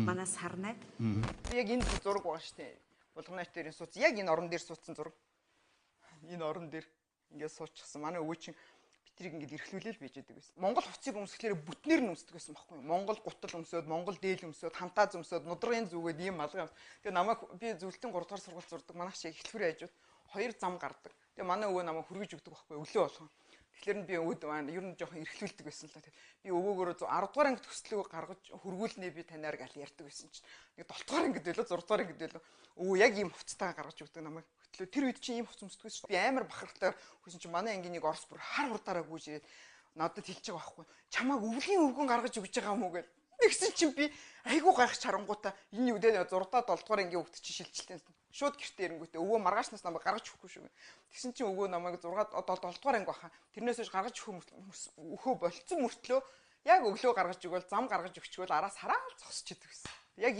Манай Сарнайд. Яг энэ зураг байгаа шүү дээ. Булганаач дээр сууц. Яг энэ орон дээр суудсан зураг. Энэ орон дээр ингээд суучихсан. Манай өвөө чинь битрийг ингээд эрхлүүлээл байж байдаг байсан. Монгол хувцсыг өмсгөхлээр бүтнээр нь өмсдөг байсан байхгүй юу? Монгол гутал өмсөд, Монгол дээл өмсөд, хантаа өмсөд, нудрагын зүгээд ийм малгай. Тэгээ намайг би зөвлөлтийн 3 дугаар сургууль зурдаг. Манайх шиг эхлэхүүр хажууд 2 зам гардаг. Тэгээ манай өвөө намайг хүргэж өгдөг байхгүй юу? Өглөө болгон. Тэгэхээр нь би өвд маань ер нь жоохон эрхлүүлдэг байсан л та. Би өвөөгөөрөө 10 дугаар анги төслөө гаргаж хөргүүлнэ би танаар гал ярьдаг байсан чинь. Нэг 7 дугаар ангид байлоо 6 дугаар ангид байлоо. Өвөө яг ийм хувцастайгаа гаргаж өгдөг намайг. Хөтлөө тэр үед чинь ийм хувц өмсдөг байсан. Би амар бахархтаар хүсэн чинь манай ангийн нэг орос бүр хар хурдаараа гүйж ирээд надад хэлж байгаа байхгүй. Чамааг өвлийн өвгөн гаргаж өгч байгаа юм уу гэж. Тэгсэн чинь би айгуу гайхаж харангуудаа энэ юу дээ 6 дугаар 7 дугаар ангийн хөвгт чи шилжилтэн. Шууд гэртээ ирэнгүүтээ өвөө маргаашнаас намайг гаргаж өгөхгүй шүү. Тэгсэн чинь өвөө намайг 6 7 дугаар анги баха. Тэрнээс хойш гаргаж өхөө болцсон мөртлөө яг өглөө гаргаж өгөөл зам гаргаж өгчгөл араас хараал зогсож идэг гэсэн. Яг